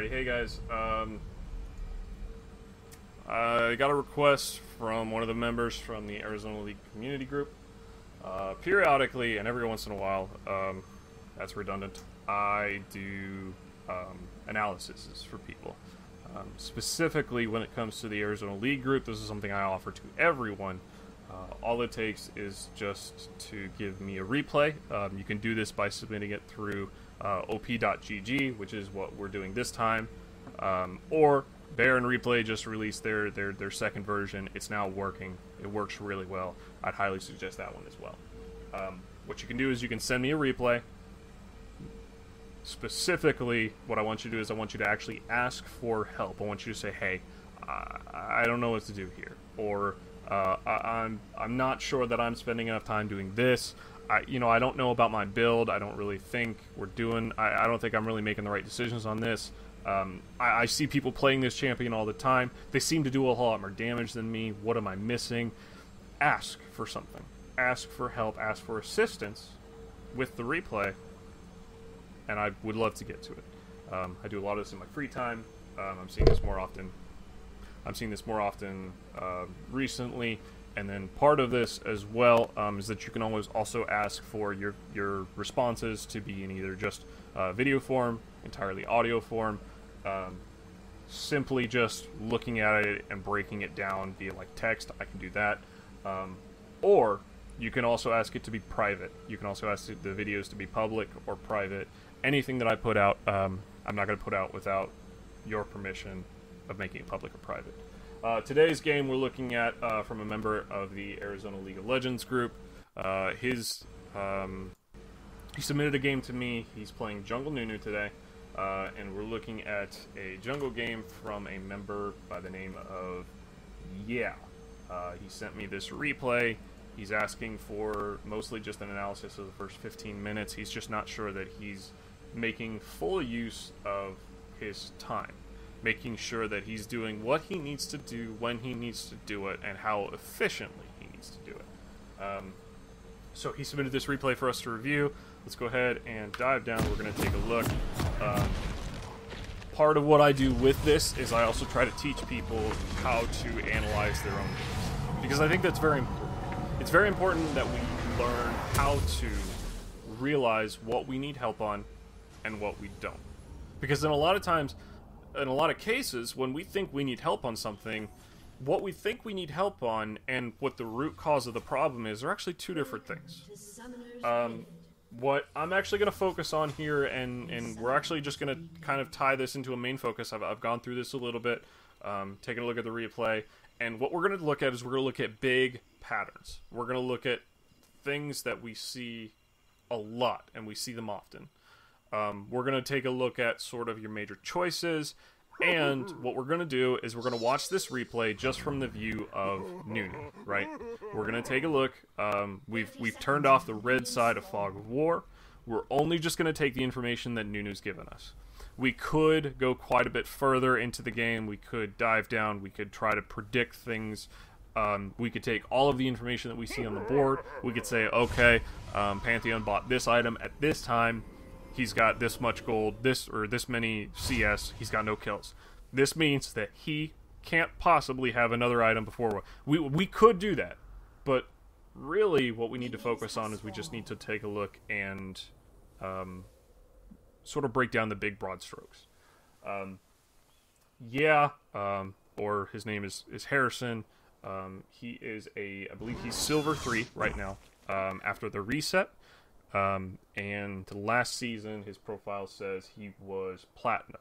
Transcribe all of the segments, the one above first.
Alrighty, hey guys. I got a request from one of the members from the Arizona League community group. Periodically, and every once in a while, that's redundant, I do analyses for people. Specifically, when it comes to the Arizona League group, this is something I offer to everyone. All it takes is just to give me a replay. You can do this by submitting it through op.gg, which is what we're doing this time, or Bear and Replay just released their second version. It's now working. It works really well. I'd highly suggest that one as well. What you can do is you can send me a replay. Specifically, what I want you to do is I want you to actually ask for help. I want you to say, hey, I don't know what to do here, or I'm not sure that I'm spending enough time doing this. I don't know about my build. I don't really think we're doing. I don't think I'm really making the right decisions on this. I see people playing this champion all the time. They seem to do a whole lot more damage than me. What am I missing? Ask for something. Ask for help. Ask for assistance with the replay, and I would love to get to it. I do a lot of this in my free time. I'm seeing this more often. Recently. And then part of this as well is that you can always also ask for your responses to be in either just video form, entirely audio form, simply just looking at it and breaking it down via like text. I can do that. Or you can also ask it to be private. You can also ask the videos to be public or private. Anything that I put out, I'm not going to put out without your permission of making it public or private. Today's game we're looking at from a member of the Arizona League of Legends group. He submitted a game to me. He's playing Jungle Nunu today, and we're looking at a jungle game from a member by the name of Yeah. He sent me this replay. He's asking for mostly just an analysis of the first 15 minutes. He's just not sure that he's making full use of his time, making sure that he's doing what he needs to do when he needs to do it and how efficiently he needs to do it. So he submitted this replay for us to review. Let's go ahead and dive down. We're going to take a look. Part of what I do with this is I also try to teach people how to analyze their own games, because I think that's very important. It's very important that we learn how to realize what we need help on and what we don't. Because in a lot of cases, when we think we need help on something, what we think we need help on and what the root cause of the problem is are actually two different things. What I'm actually going to focus on here, and we're actually just going to kind of tie this into a main focus. I've gone through this a little bit, taking a look at the replay, and what we're going to look at is we're going to look at big patterns. We're going to look at things that we see a lot, and we see them often. We're going to take a look at sort of your major choices, and what we're going to do is we're going to watch this replay just from the view of Nunu, right? We're going to take a look. We've turned off the red side of Fog of War. We're only just going to take the information that Nunu's given us. We could go quite a bit further into the game. We could dive down. We could try to predict things. We could take all of the information that we see on the board. We could say, okay, Pantheon bought this item at this time. He's got this much gold, this many CS, he's got no kills. This means that he can't possibly have another item before. We could do that, but really what we need to focus on is we just need to take a look and sort of break down the big broad strokes. Or his name is Harrison. He is I believe he's Silver 3 right now, after the reset. And last season, his profile says he was Platinum.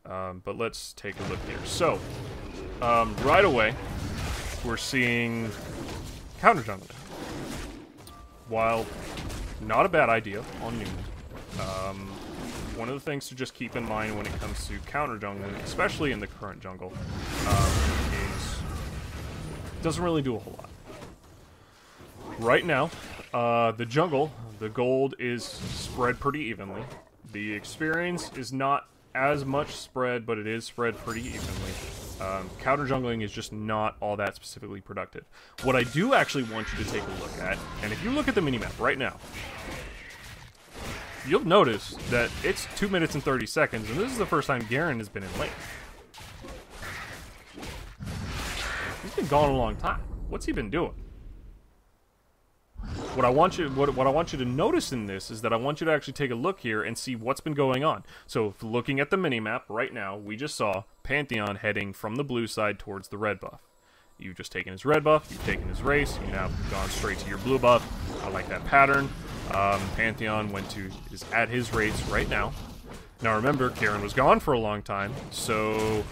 But let's take a look here. So, right away, we're seeing counter jungling. While not a bad idea on Nunu, one of the things to just keep in mind when it comes to counter jungling, especially in the current jungle, is it doesn't really do a whole lot. Right now, the jungle, the gold is spread pretty evenly. The experience is not as much spread, but it is spread pretty evenly. Counter jungling is just not all that specifically productive. What I do actually want you to take a look at, and if you look at the minimap right now, you'll notice that it's 2 minutes and 30 seconds, and this is the first time Garen has been in lane. He's been gone a long time. What's he been doing? What I want you to notice in this is that I want you to actually take a look here and see what's been going on. So, if looking at the minimap right now, we just saw Pantheon heading from the blue side towards the red buff. You've just taken his red buff, you've taken his race, you've now gone straight to your blue buff. I like that pattern. Pantheon is at his race right now. Now remember, Garen was gone for a long time, so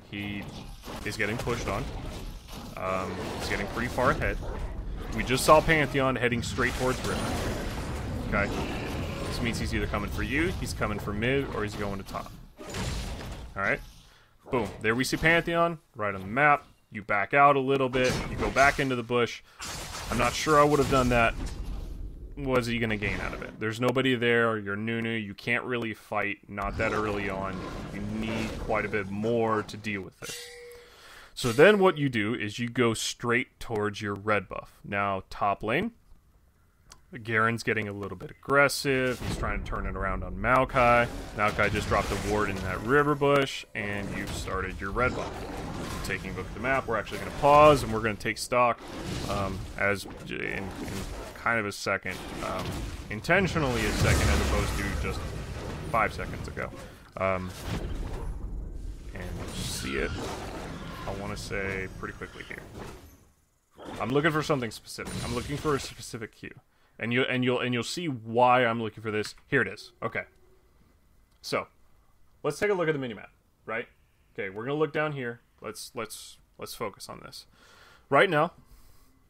he is getting pushed on. He's getting pretty far ahead. We just saw Pantheon heading straight towards River. Okay. This means he's either coming for you, he's coming for mid, or he's going to top. Alright. Boom. There we see Pantheon, right on the map. You back out a little bit, you go back into the bush. I'm not sure I would have done that. What is he going to gain out of it? There's nobody there, you're Nunu, you can't really fight, not that early on. You need quite a bit more to deal with this. So then what you do is you go straight towards your red buff. Now, top lane, Garen's getting a little bit aggressive. He's trying to turn it around on Maokai. Maokai just dropped a ward in that river bush, and you've started your red buff. Taking a look at the map, we're actually going to pause, and we're going to take stock as in kind of a second. Intentionally a second as opposed to just 5 seconds ago. And you'll see it, I want to say, pretty quickly here. I'm looking for something specific. I'm looking for a specific cue. And you'll see why I'm looking for this. Here it is. Okay. So, let's take a look at the minimap, right? Okay, we're gonna look down here. Let's focus on this. Right now,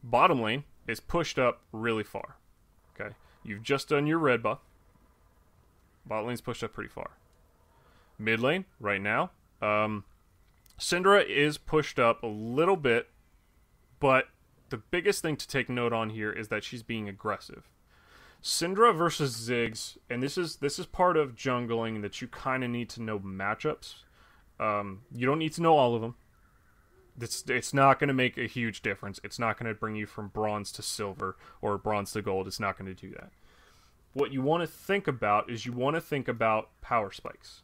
bottom lane is pushed up really far. Okay, you've just done your red buff. Bottom lane's pushed up pretty far. Mid lane right now, Syndra is pushed up a little bit, but the biggest thing to take note on here is that she's being aggressive. Syndra versus Ziggs, and this is part of jungling that you kind of need to know matchups. You don't need to know all of them. It's not going to make a huge difference. It's not going to bring you from bronze to silver or bronze to gold. It's not going to do that. What you want to think about is you want to think about power spikes.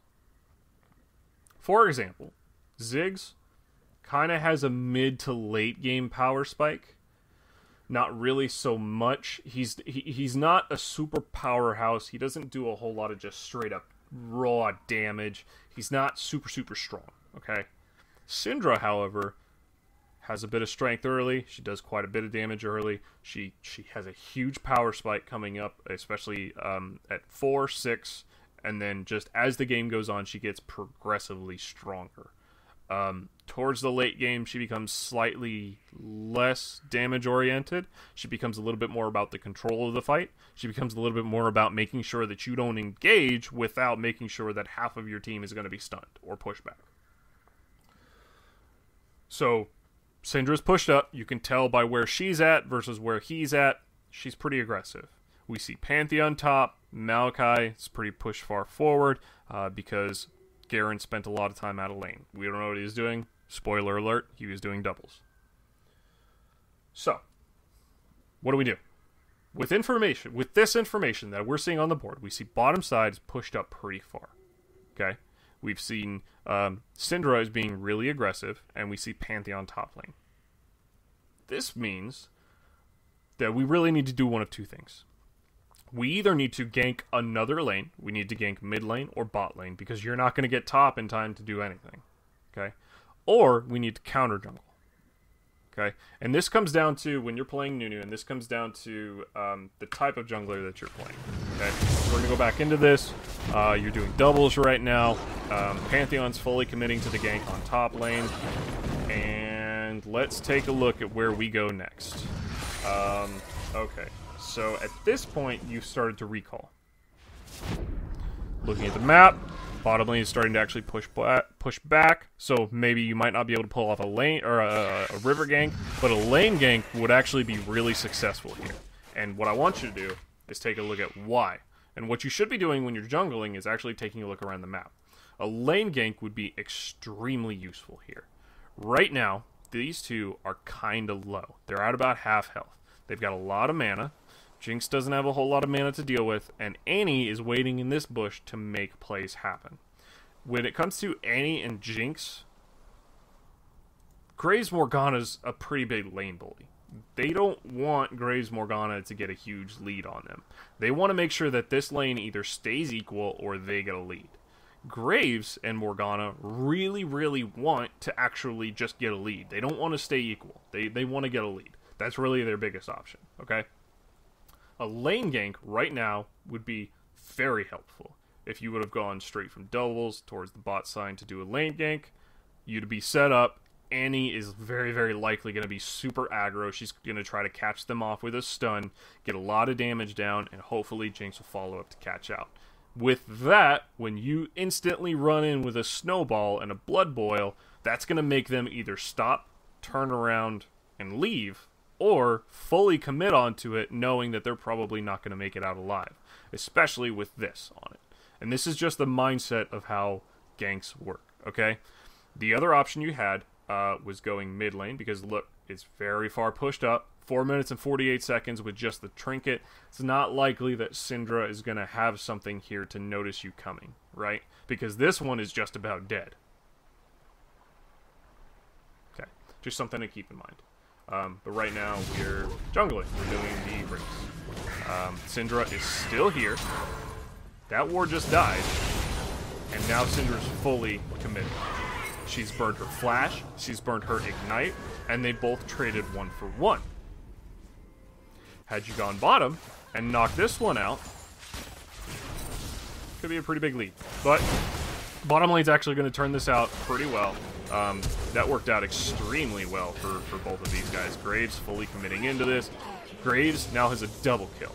For example, Ziggs kind of has a mid to late game power spike. Not really so much. He's not a super powerhouse. He doesn't do a whole lot of just straight up raw damage. He's not super strong, okay? Syndra, however, has a bit of strength early. She does quite a bit of damage early. She has a huge power spike coming up, especially at 4, 6, and then just as the game goes on, she gets progressively stronger. Towards the late game, she becomes slightly less damage-oriented. She becomes a little bit more about the control of the fight. She becomes a little bit more about making sure that you don't engage without making sure that half of your team is going to be stunned or pushed back. So, Syndra's pushed up. You can tell by where she's at versus where he's at. She's pretty aggressive. We see Pantheon top. Maokai is pretty pushed far forward because Garen spent a lot of time out of lane. We don't know what he's doing. Spoiler alert, he was doing doubles. So, what do we do? With this information that we're seeing on the board, we see bottom side is pushed up pretty far. Okay? We've seen Syndra is being really aggressive, and we see Pantheon top lane. This means that we really need to do one of two things. We either need to gank another lane, we need to gank mid lane or bot lane, because you're not going to get top in time to do anything. Okay? Or we need to counter jungle. Okay? And this comes down to when you're playing Nunu, and this comes down to the type of jungler that you're playing. Okay? We're going to go back into this. You're doing doubles right now. Pantheon's fully committing to the gank on top lane. And let's take a look at where we go next. Okay. So at this point, you've started to recall. Looking at the map, bottom lane is starting to actually push back. So maybe you might not be able to pull off a lane or a river gank, but a lane gank would actually be really successful here. And what I want you to do is take a look at why. And what you should be doing when you're jungling is actually taking a look around the map. A lane gank would be extremely useful here. Right now, these two are kind of low. They're at about half health. They've got a lot of mana. Jinx doesn't have a whole lot of mana to deal with, and Annie is waiting in this bush to make plays happen. When it comes to Annie and Jinx, Graves Morgana's a pretty big lane bully. They don't want Graves Morgana to get a huge lead on them. They want to make sure that this lane either stays equal or they get a lead. Graves and Morgana really, really want to actually just get a lead. They don't want to stay equal. They want to get a lead. That's really their biggest option, okay? A lane gank right now would be very helpful. If you would have gone straight from doubles towards the bot side to do a lane gank, you'd be set up. Annie is very, very likely going to be super aggro. She's going to try to catch them off with a stun, get a lot of damage down, and hopefully Jinx will follow up to catch out. With that, when you instantly run in with a snowball and a blood boil, that's going to make them either stop, turn around, and leave, or fully commit onto it knowing that they're probably not going to make it out alive, especially with this on it. And this is just the mindset of how ganks work, okay? The other option you had was going mid lane, because look, it's very far pushed up. 4 minutes and 48 seconds with just the trinket. It's not likely that Syndra is going to have something here to notice you coming, right? Because this one is just about dead. Okay, just something to keep in mind. But right now, we're jungling. We're doing the race. Syndra is still here. That ward just died. And now Syndra's fully committed. She's burned her flash, she's burned her ignite, and they both traded 1 for 1. Had you gone bottom and knocked this one out, could be a pretty big lead. But bottom lane's actually going to turn this out pretty well. That worked out extremely well for both of these guys. Graves fully committing into this. Graves now has a double kill.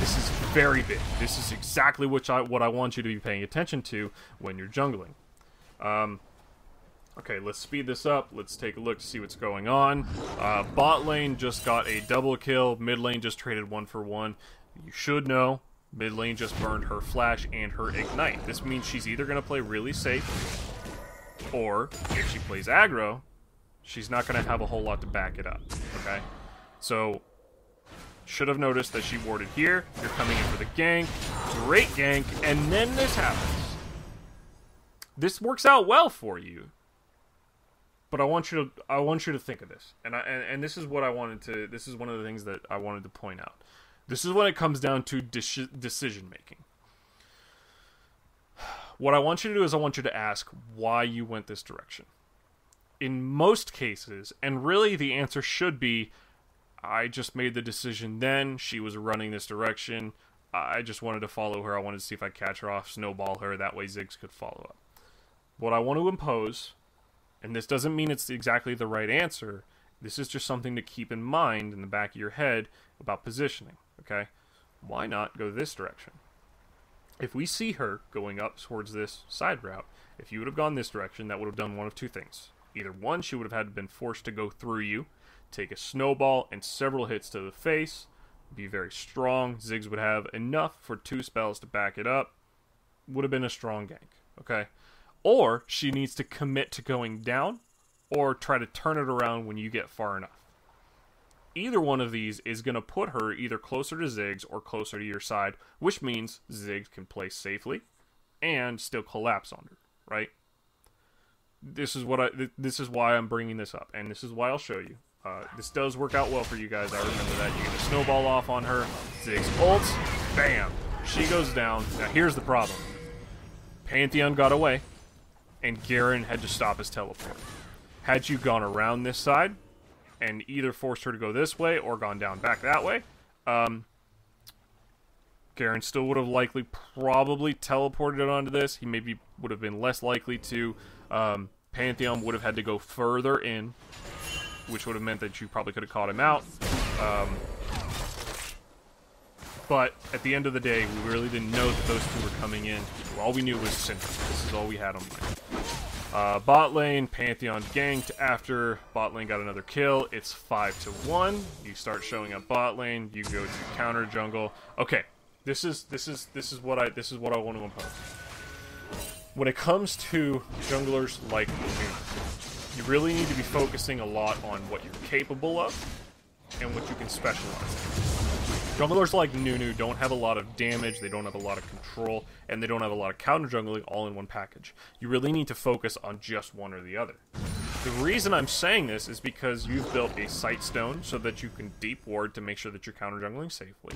This is very big. This is exactly what I want you to be paying attention to when you're jungling. Okay, let's speed this up. Let's take a look to see what's going on. Bot lane just got a double kill. Mid lane just traded 1 for 1. You should know, mid lane just burned her flash and her ignite. This means she's either going to play really safe, or if she plays aggro, she's not going to have a whole lot to back it up, okay? So, should have noticed that she warded here. You're coming in for the gank. Great gank, and then this happens. This works out well for you. But I want you to think of this, and this is what I wanted to. This is one of the things that I wanted to point out. This is when it comes down to decision making. What I want you to do is I want you to ask why you went this direction. In most cases, and really the answer should be, I just made the decision then. She was running this direction. I just wanted to follow her. I wanted to see if I catch her off, snowball her. That way Ziggs could follow up. What I want to impose. And this doesn't mean it's exactly the right answer. This is just something to keep in mind in the back of your head about positioning, okay? Why not go this direction? If we see her going up towards this side route, if you would have gone this direction, that would have done one of two things. Either one, she would have had been forced to go through you, take a snowball and several hits to the face, be very strong. Ziggs would have enough for 2 spells to back it up. Would have been a strong gank, okay? Or she needs to commit to going down, or try to turn it around when you get far enough. Either one of these is going to put her either closer to Ziggs or closer to your side, which means Ziggs can play safely and still collapse on her, right? This is why I'm bringing this up, and this is why I'll show you. This does work out well for you guys. I remember that. You get a snowball off on her. Ziggs ults. Bam. She goes down. Now here's the problem. Pantheon got away, and Garen had to stop his teleport. Had you gone around this side and either forced her to go this way or gone down back that way, Garen still would have likely probably teleported onto this. He maybe would have been less likely to. Pantheon would have had to go further in, which would have meant that you probably could have caught him out. But at the end of the day, we really didn't know that those two were coming in. All we knew was Syndra. This is all we had on mind. Bot lane, Pantheon ganked. After bot lane got another kill, it's 5-1. You start showing up bot lane. You go to counter jungle. Okay, this is what I want to impose. When it comes to junglers like Nunu, you really need to be focusing a lot on what you're capable of and what you can specialize in. Junglers like Nunu don't have a lot of damage, they don't have a lot of control, and they don't have a lot of counter jungling all in one package. You really need to focus on just one or the other. The reason I'm saying this is because you've built a sight stone so that you can deep ward to make sure that you're counter jungling safely.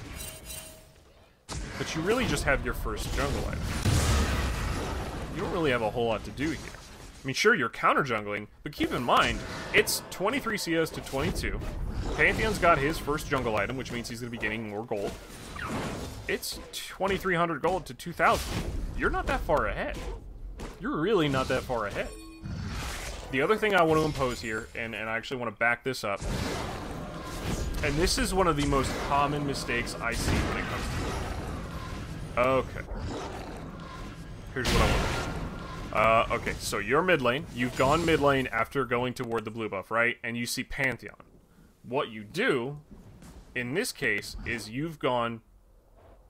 But you really just have your first jungle item. You don't really have a whole lot to do here. I mean, sure, you're counter jungling, but keep in mind, it's 23 CS to 22. Pantheon's got his first jungle item, which means he's going to be getting more gold. It's 2,300 gold to 2,000. You're not that far ahead. You're really not that far ahead. The other thing I want to impose here, and I actually want to back this up, and this is one of the most common mistakes I see when it comes to it. Okay. Here's what I want to do. Okay, so you're mid lane. You've gone mid lane after going toward the blue buff, right? And you see Pantheon. What you do, in this case, is you've gone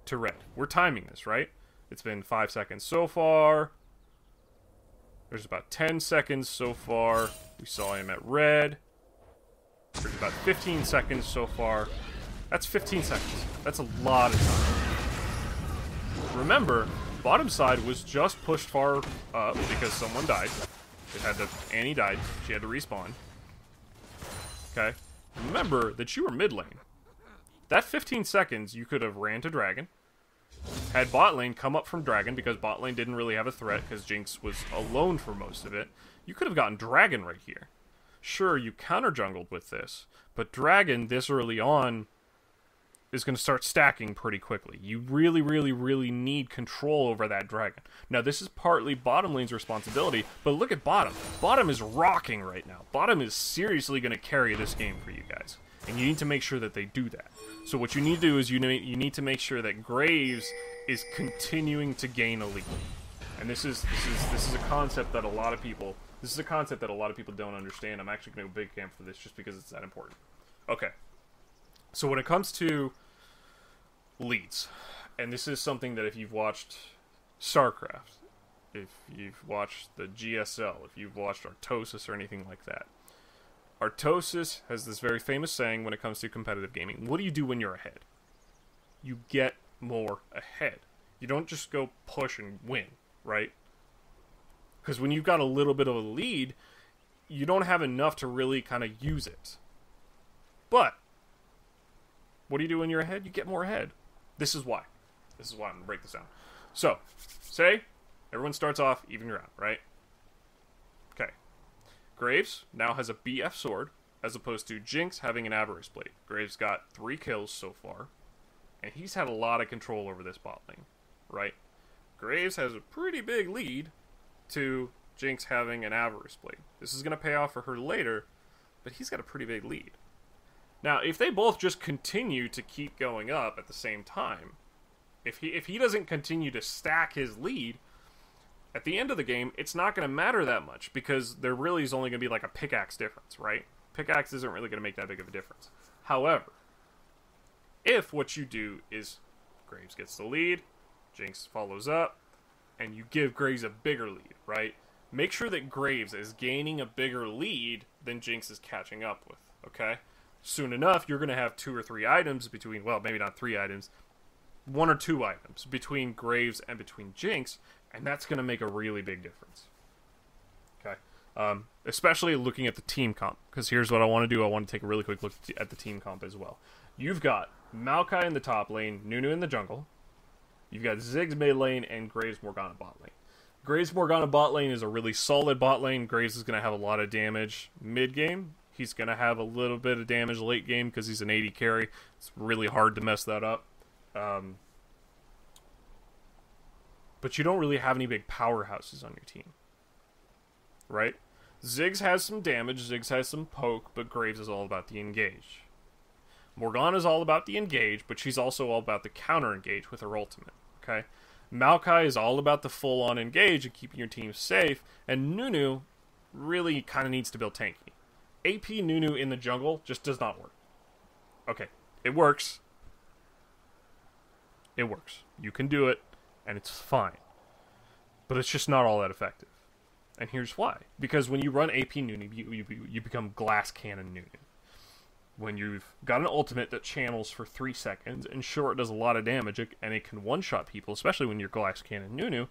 to red. We're timing this, right? It's been 5 seconds so far. There's about 10 seconds so far. We saw him at red. There's about 15 seconds so far. That's 15 seconds. That's a lot of time. Remember, bottom side was just pushed far up because someone died. It had to, Annie died. She had to respawn. Okay. Remember that you were mid lane. That 15 seconds, you could have ran to dragon, had bot lane come up from dragon because bot lane didn't really have a threat because Jinx was alone for most of it. You could have gotten dragon right here. Sure, you counter jungled with this, but dragon this early on is going to start stacking pretty quickly. You really, really, really need control over that dragon. Now, this is partly bottom lane's responsibility, but look at bottom. Bottom is rocking right now. Bottom is seriously going to carry this game for you guys, and you need to make sure that they do that. So what you need to do is you need to make sure that Graves is continuing to gain a lead. And this is a concept that a lot of people don't understand. I'm actually going to go big camp for this just because it's that important. Okay. So when it comes to leads, and this is something that if you've watched StarCraft, if you've watched the GSL, if you've watched Artosis or anything like that, Artosis has this very famous saying when it comes to competitive gaming. What do you do when you're ahead? You get more ahead. You don't just go push and win, right? Because when you've got a little bit of a lead, you don't have enough to really kind of use it. But what do you do when you're ahead? You get more ahead. This is why. This is why I'm going to break this down. So, say everyone starts off even ground, right? Okay. Graves now has a BF sword, as opposed to Jinx having an Avarice Blade. Graves got 3 kills so far, and he's had a lot of control over this bot lane, right? Graves has a pretty big lead to Jinx having an Avarice Blade. This is going to pay off for her later, but he's got a pretty big lead. Now, if they both just continue to keep going up at the same time, if he doesn't continue to stack his lead, at the end of the game, it's not going to matter that much, because there really is only going to be like a pickaxe difference, right? Pickaxe isn't really going to make that big of a difference. However, if what you do is Graves gets the lead, Jinx follows up, and you give Graves a bigger lead, right? Make sure that Graves is gaining a bigger lead than Jinx is catching up with, okay? Soon enough, you're going to have 2 or 3 items between, well, maybe not 3 items, 1 or 2 items between Graves and between Jinx, and that's going to make a really big difference. Okay? Especially looking at the team comp, because here's what I want to do. I want to take a really quick look at the team comp as well. You've got Maokai in the top lane, Nunu in the jungle. You've got Ziggs mid lane, and Graves Morgana bot lane. Graves Morgana bot lane is a really solid bot lane. Graves is going to have a lot of damage mid game. He's going to have a little bit of damage late game because he's an 80 carry. It's really hard to mess that up. But you don't really have any big powerhouses on your team. Right? Ziggs has some damage, Ziggs has some poke, but Graves is all about the engage. Morgana's all about the engage, but she's also all about the counter engage with her ultimate. Okay? Maokai is all about the full-on engage and keeping your team safe, and Nunu really kind of needs to build tanky. AP Nunu in the jungle just does not work. Okay, it works. It works. You can do it, and it's fine. But it's just not all that effective. And here's why. Because when you run AP Nunu, you become Glass Cannon Nunu. when you've got an ultimate that channels for 3 seconds, and sure, it does a lot of damage, and it can one-shot people, especially when you're Glax Cannon Nunu,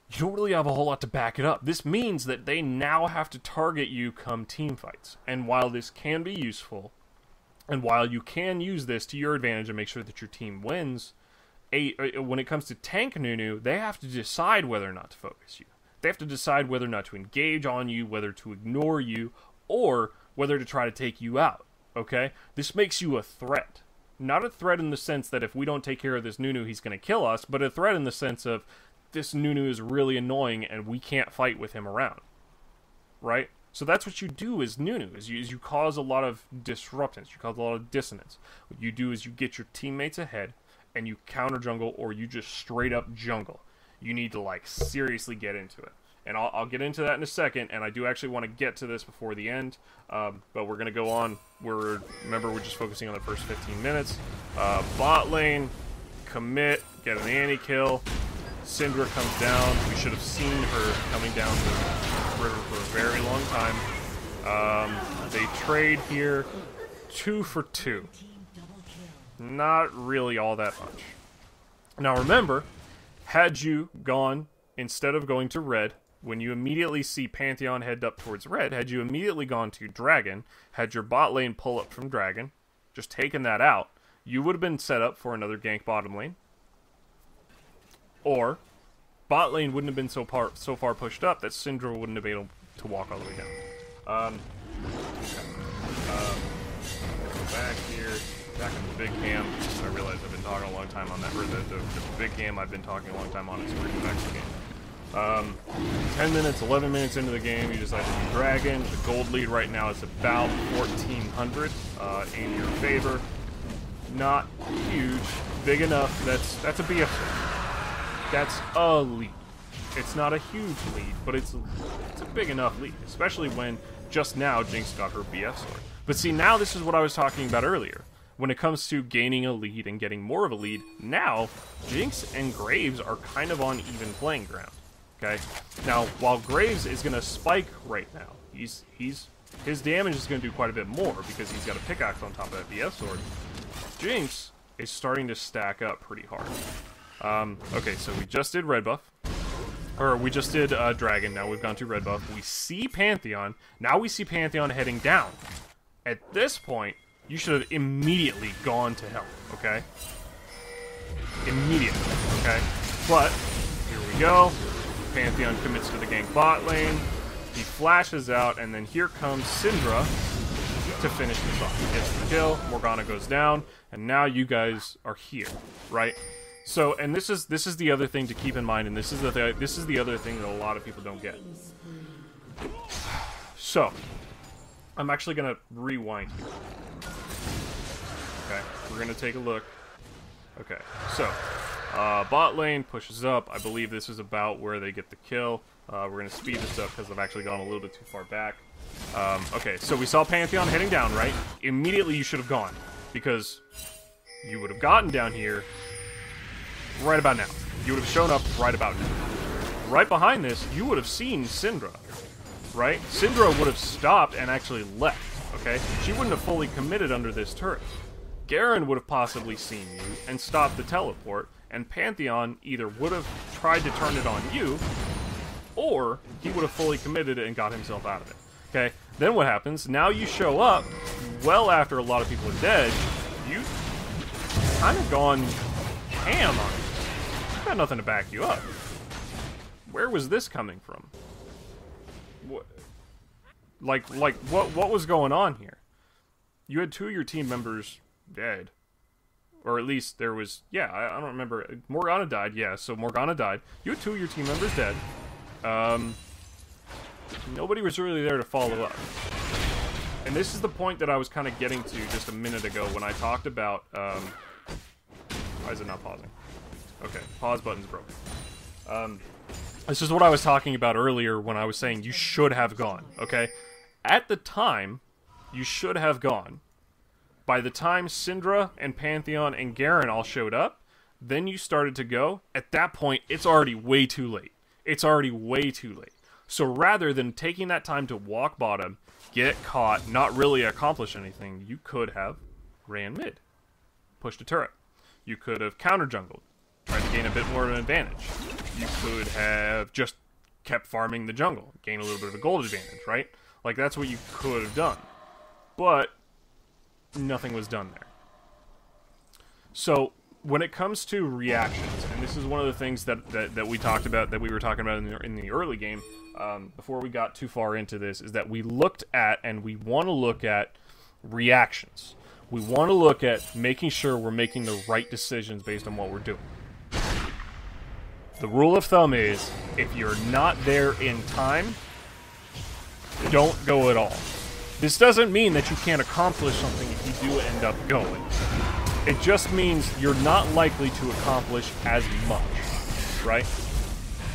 you don't really have a whole lot to back it up. This means that they now have to target you come team fights. And while this can be useful, and while you can use this to your advantage and make sure that your team wins, when it comes to tank Nunu, they have to decide whether or not to focus you. They have to decide whether or not to engage on you, whether to ignore you, or whether to try to take you out, okay? This makes you a threat. Not a threat in the sense that if we don't take care of this Nunu, he's going to kill us, but a threat in the sense of this Nunu is really annoying and we can't fight with him around, right? So that's what you do as Nunu, is you cause a lot of disruptance, you cause a lot of dissonance. What you do is you get your teammates ahead and you counter jungle, or you just straight up jungle. You need to, like, seriously get into it. And I'll get into that in a second, and I do actually want to get to this before the end, but we're going to go on. Remember, we're just focusing on the first 15 minutes. Bot lane, commit, get an anti-kill. Syndra comes down. We should have seen her coming down the river for a very long time. They trade here 2 for 2. Not really all that much. Now remember, had you gone, instead of going to red, when you immediately see Pantheon head up towards red, had you immediately gone to dragon, had your bot lane pull up from dragon, just taken that out, you would have been set up for another gank bottom lane. Or, bot lane wouldn't have been so far pushed up that Syndra wouldn't have been able to walk all the way down. Go back here, back in the big cam. I realize I've been talking a long time on that. Or the big cam I've been talking a long time on it, so we're going back to the game. 10 minutes, 11 minutes into the game, you decide to do dragon. The gold lead right now is about 1,400 in your favor. Not huge, big enough. That's a BF. That's a lead. It's not a huge lead, but it's a big enough lead, especially when just now Jinx got her BF sword. But see, now this is what I was talking about earlier. When it comes to gaining a lead and getting more of a lead, now Jinx and Graves are kind of on even playing ground. Okay? Now, while Graves is going to spike right now, his damage is going to do quite a bit more because he's got a pickaxe on top of that BF sword. Jinx is starting to stack up pretty hard. Okay, so we just did red buff. Or we just did dragon, now we've gone to red buff. We see Pantheon, now we see Pantheon heading down. At this point, you should have immediately gone to help, okay? Immediately, okay? But, here we go. Pantheon commits to the gank bot lane. He flashes out, and then here comes Syndra to finish this off. Gets the kill, Morgana goes down, and now you guys are here, right? So, and this is the other thing to keep in mind, and this is the other thing that a lot of people don't get. So, I'm actually gonna rewind here. Okay, we're gonna take a look. Okay, so bot lane pushes up. I believe this is about where they get the kill. We're gonna speed this up because I've actually gone a little bit too far back. Okay, so we saw Pantheon heading down, right? Immediately you should have gone, because you would have gotten down here right about now. You would have shown up right about now. Right behind this, you would have seen Syndra, right? Syndra would have stopped and actually left, okay? She wouldn't have fully committed under this turret. Garen would have possibly seen you and stopped the teleport, and Pantheon either would have tried to turn it on you, or he would have fully committed and got himself out of it, okay? Then what happens? Now you show up well after a lot of people are dead. You've kind of gone ham on it. Got nothing to back you up. Where was this coming from? What, what was going on here? You had 2 of your team members dead, or at least there was. Yeah, I don't remember. Morgana died. Yeah, so Morgana died. You had 2 of your team members dead. Nobody was really there to follow up. And this is the point that I was kind of getting to just a minute ago when I talked about. Why is it not pausing? Okay, pause button's broken. This is what I was talking about earlier when I was saying you should have gone, okay? At the time, you should have gone. By the time Syndra and Pantheon and Garen all showed up, then you started to go. At that point, it's already way too late. It's already way too late. So rather than taking that time to walk bottom, get caught, not really accomplish anything, you could have ran mid, pushed a turret. You could have counter jungled, tried to gain a bit more of an advantage. You could have just kept farming the jungle, gain a little bit of a gold advantage, right? Like, that's what you could have done. But nothing was done there. So when it comes to reactions, and this is one of the things that we talked about, that we were talking about in the early game, before we got too far into this, is that we looked at, and we want to look at, reactions. We want to look at making sure we're making the right decisions based on what we're doing. The rule of thumb is, if you're not there in time, don't go at all. This doesn't mean that you can't accomplish something if you do end up going. It just means you're not likely to accomplish as much, right?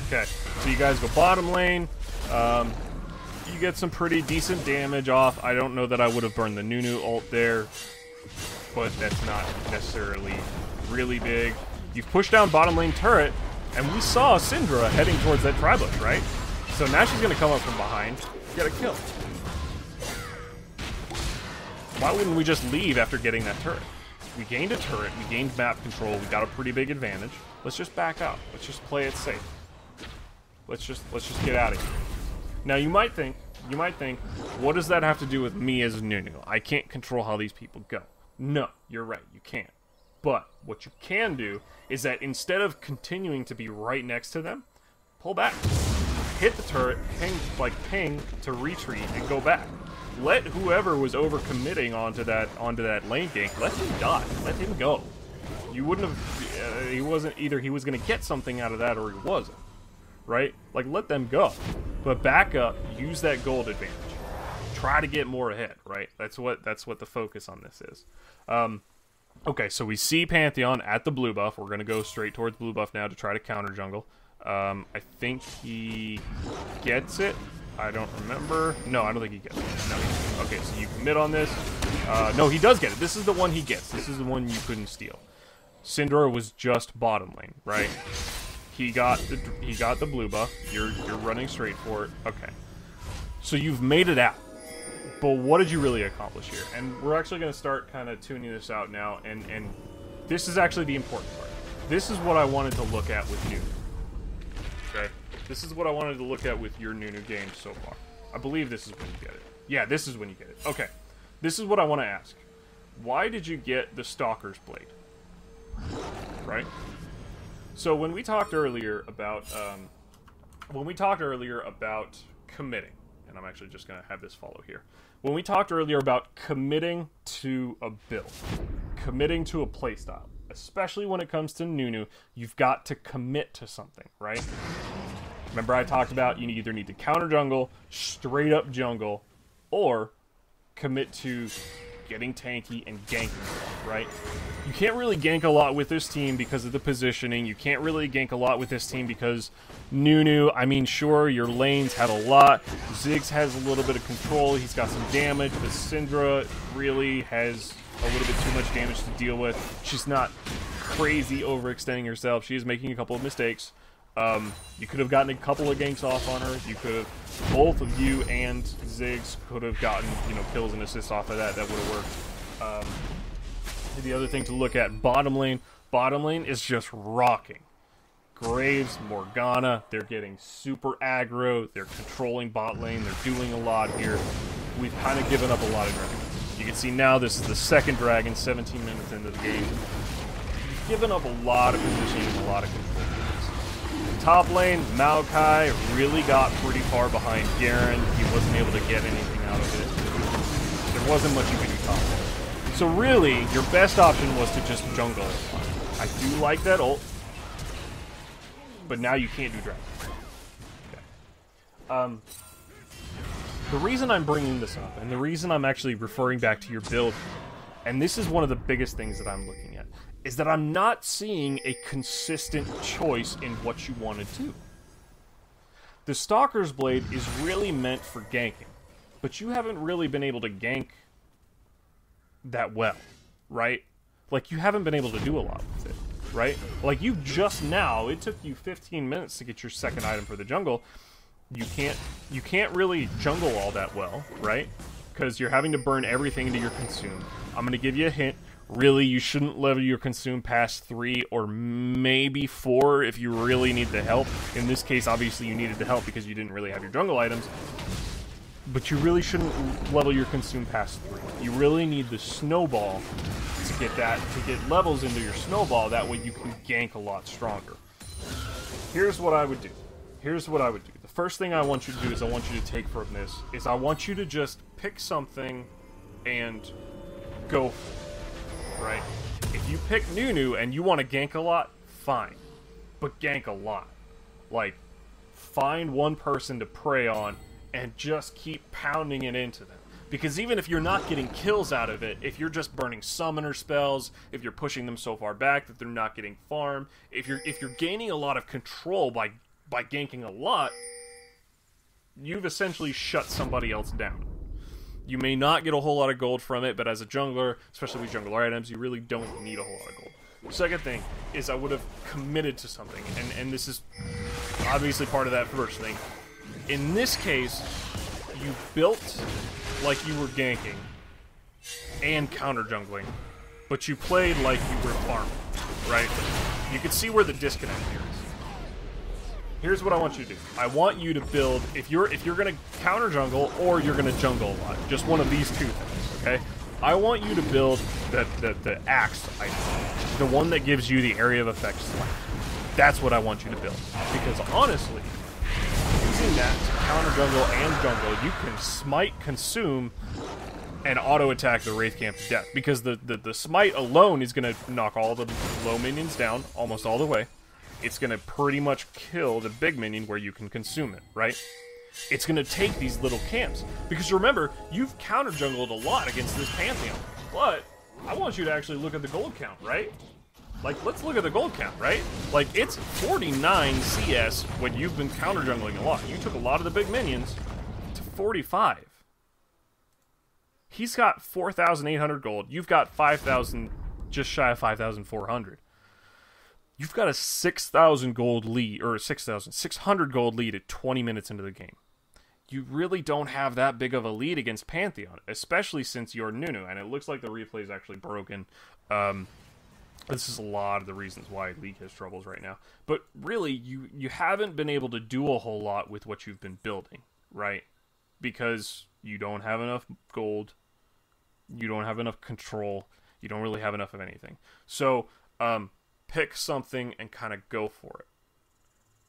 Okay, so you guys go bottom lane. You get some pretty decent damage off. I don't know that I would have burned the Nunu ult there, but that's not necessarily really big. You've pushed down bottom lane turret, and we saw Syndra heading towards that tri-bush, right? So now she's going to come up from behind, get a kill. Why wouldn't we just leave after getting that turret? We gained a turret, we gained map control, we got a pretty big advantage. Let's just back up. Let's just play it safe. Let's just get out of here. Now you might think, what does that have to do with me as Nunu? I can't control how these people go. No, you're right, you can't. But what you can do is that instead of continuing to be right next to them, pull back. Hit the turret, ping to retreat and go back. Let whoever was overcommitting onto that lane gank, let him die. Let him go. You wouldn't have he wasn't either he was going to get something out of that or he wasn't. Right? Like, let them go. But back up, use that gold advantage. Try to get more ahead, right? That's what the focus on this is. Okay, so we see Pantheon at the blue buff. We're going to go straight towards blue buff now to try to counter jungle. I think he gets it. I don't remember. No, I don't think he gets it. No. Okay, so you commit on this. No, he does get it. This is the one he gets. This is the one you couldn't steal. Syndra was just bottom lane, right? He got the blue buff. You're running straight for it. Okay. So you've made it out. But what did you really accomplish here? And we're actually going to start kind of tuning this out now, and this is actually the important part. This is what I wanted to look at with Nunu. Okay? This is what I wanted to look at with your Nunu game so far. I believe this is when you get it. Yeah, this is when you get it. Okay. This is what I want to ask. Why did you get the Stalker's Blade? Right? So when we talked earlier about committing, and I'm actually just going to have this follow here. When we talked earlier about committing to a build, committing to a playstyle, especially when it comes to Nunu, you've got to commit to something, right? Remember I talked about you either need to counter jungle, straight up jungle, or commit to getting tanky and ganking, right? You can't really gank a lot with this team because of the positioning. You can't really gank a lot with this team because Nunu, I mean, sure, your lanes had a lot. Ziggs has a little bit of control. He's got some damage, but Syndra really has a little bit too much damage to deal with. She's not crazy overextending herself. She is making a couple of mistakes. You could have gotten a couple of ganks off on her. You could have, both of you and Ziggs could have gotten, kills and assists off of that. That would have worked. The other thing to look at, bottom lane. Bottom lane is just rocking. Graves, Morgana, they're getting super aggro. They're controlling bot lane. They're doing a lot here. We've kind of given up a lot of dragons. You can see now this is the second dragon, 17 minutes into the game. We've given up a lot of positioning and a lot of control. Top lane, Maokai really got pretty far behind Garen. He wasn't able to get anything out of it. There wasn't much you could do top lane. So really, your best option was to just jungle. I do like that ult, but now you can't do dragon. Okay. The reason I'm bringing this up, and the reason I'm actually referring back to your build, and this is one of the biggest things that I'm looking at, is that I'm not seeing a consistent choice in what you want to do. The Stalker's Blade is really meant for ganking, but you haven't really been able to gank that well, right? Like, you haven't been able to do a lot with it, right? Like, you just now, it took you 15 minutes to get your second item for the jungle. you can't really jungle all that well, right? Because you're having to burn everything into your consume. I'm gonna give you a hint. Really, you shouldn't level your consume past 3 or maybe 4 if you really need the help. In this case, obviously you needed the help because you didn't really have your jungle items. But you really shouldn't level your consume past 3. You really need the snowball to get levels into your snowball. That way you can gank a lot stronger. Here's what I would do. The first thing I want you to do is I want you to take from this is I want you to just pick something and go for it. Right? If you pick Nunu and you want to gank a lot, fine. But gank a lot. Like, find one person to prey on and just keep pounding it into them. Because even if you're not getting kills out of it, if you're just burning summoner spells, if you're pushing them so far back that they're not getting farm, if you're gaining a lot of control by ganking a lot, you've essentially shut somebody else down. You may not get a whole lot of gold from it, but as a jungler, especially with jungler items, you really don't need a whole lot of gold. Second thing is I would have committed to something, and this is obviously part of that first thing. In this case, you built like you were ganking and counter jungling, but you played like you were farming, right? You can see where the disconnect here is. Here's what I want you to do. I want you to build, if you're gonna counter jungle or you're gonna jungle a lot, just one of these two things, okay? I want you to build the axe item, the one that gives you the area of effect slap. That's what I want you to build. Because honestly, using that to counter jungle and jungle, you can smite, consume, and auto attack the Wraith Camp to death. Because the smite alone is gonna knock all the low minions down almost all the way. It's going to pretty much kill the big minion where you can consume it, right? It's going to take these little camps. Because remember, you've counter-jungled a lot against this Pantheon. But I want you to actually look at the gold count, right? Like, let's look at the gold count, right? Like, it's 49 CS when you've been counter-jungling a lot. You took a lot of the big minions to 45. He's got 4,800 gold. You've got 5,000, just shy of 5,400. You've got a 6,000 gold lead, or 600 gold lead at 20 minutes into the game. You really don't have that big of a lead against Pantheon, especially since you're Nunu, and it looks like the replay is actually broken. This is a lot of the reasons why League has troubles right now. But really, you haven't been able to do a whole lot with what you've been building, right? Because you don't have enough gold, you don't have enough control, you don't really have enough of anything. So, pick something and kind of go for it.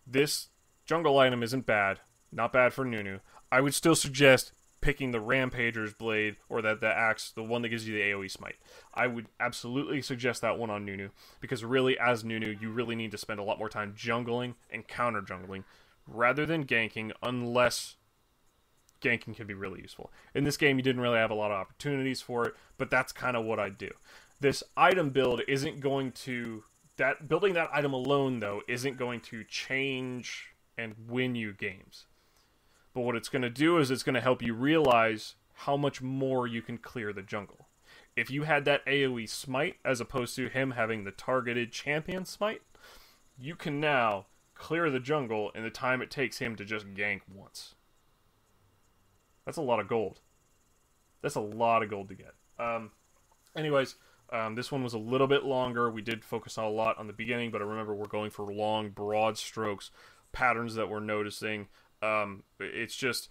This jungle item isn't bad. Not bad for Nunu. I would still suggest picking the Rampager's Blade or the axe, the one that gives you the AoE smite. I would absolutely suggest that one on Nunu, because really, as Nunu, you really need to spend a lot more time jungling and counter-jungling rather than ganking, unless ganking can be really useful. In this game, you didn't really have a lot of opportunities for it, but that's kind of what I do. This item build isn't going to... building that item alone, though, isn't going to change and win you games. But what it's going to do is it's going to help you realize how much more you can clear the jungle. If you had that AoE smite, as opposed to him having the targeted champion smite, you can now clear the jungle in the time it takes him to just gank once. That's a lot of gold. That's a lot of gold to get. Anyways... this one was a little bit longer. We did focus a lot on the beginning, but remember, we're going for long, broad strokes, patterns that we're noticing. It's just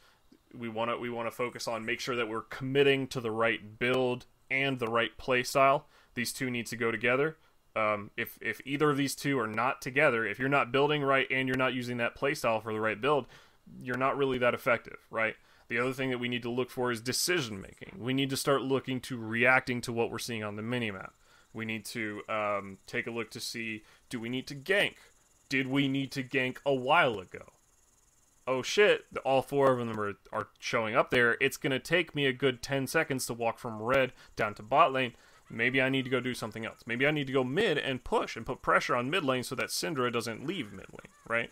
we want to focus on, make sure that we're committing to the right build and the right play style. These two need to go together. If either of these two are not together, if you're not building right and you're not using that play style for the right build, you're not really that effective, right? The other thing that we need to look for is decision-making. We need to start looking to reacting to what we're seeing on the minimap. We need to take a look to see, do we need to gank? Did we need to gank a while ago? Oh shit, all four of them are showing up there. It's going to take me a good 10 seconds to walk from red down to bot lane. Maybe I need to go do something else. Maybe I need to go mid and push and put pressure on mid lane so that Syndra doesn't leave mid lane, right?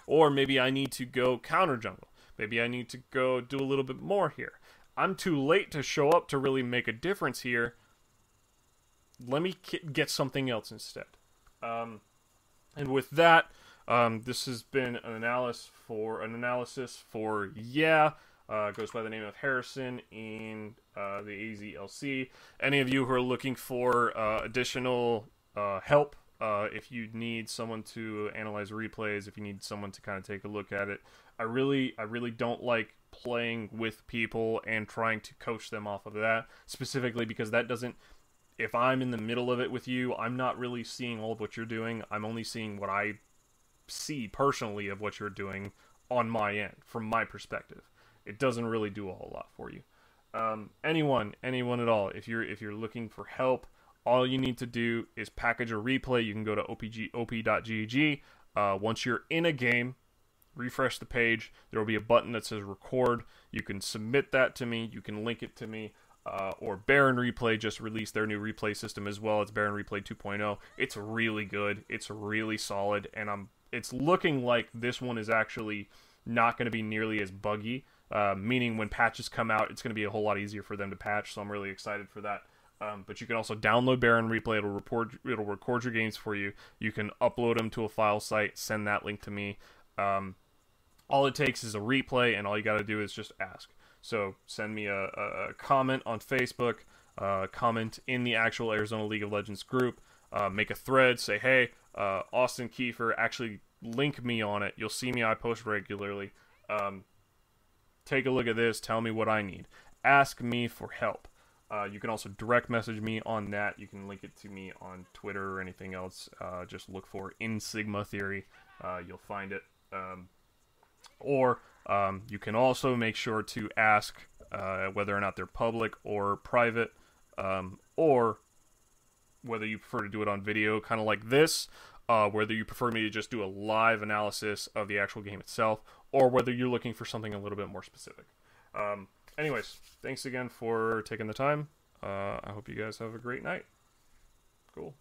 Or maybe I need to go counter jungle. Maybe I need to go do a little bit more here. I'm too late to show up to really make a difference here. Let me get something else instead. And with that, This has been an analysis for Yeah. Goes by the name of Harrison in the AZLC. Any of you who are looking for additional help, if you need someone to analyze replays, if you need someone to kind of take a look at it, I really don't like playing with people and trying to coach them off of that, specifically because that doesn't. If I'm in the middle of it with you, I'm not really seeing all of what you're doing. I'm only seeing what I see personally of what you're doing on my end, from my perspective. It doesn't really do a whole lot for you. Anyone at all, if you're looking for help, all you need to do is package a replay. You can go to op.gg. Once you're in a game, refresh the page. There will be a button that says record. You can submit that to me. You can link it to me. Or Baron Replay just released their new replay system as well. It's Baron Replay 2.0. It's really good. It's really solid, and it's looking like this one is actually not going to be nearly as buggy. Meaning when patches come out, it's going to be a whole lot easier for them to patch. So I'm really excited for that. But you can also download Baron Replay. It'll record your games for you. You can upload them to a file site. Send that link to me. All it takes is a replay, and all you got to do is just ask. So send me a comment on Facebook, comment in the actual Arizona League of Legends group, make a thread, say, hey, Austin Kiefer, actually link me on it. You'll see me, I post regularly. Take a look at this, tell me what I need. Ask me for help. You can also direct message me on that. You can link it to me on Twitter or anything else. Just look for In Sigma Theory. You'll find it. Or you can also make sure to ask whether or not they're public or private, or whether you prefer to do it on video, kind of like this, whether you prefer me to just do a live analysis of the actual game itself, or whether you're looking for something a little bit more specific. Anyways, thanks again for taking the time. I hope you guys have a great night. Cool.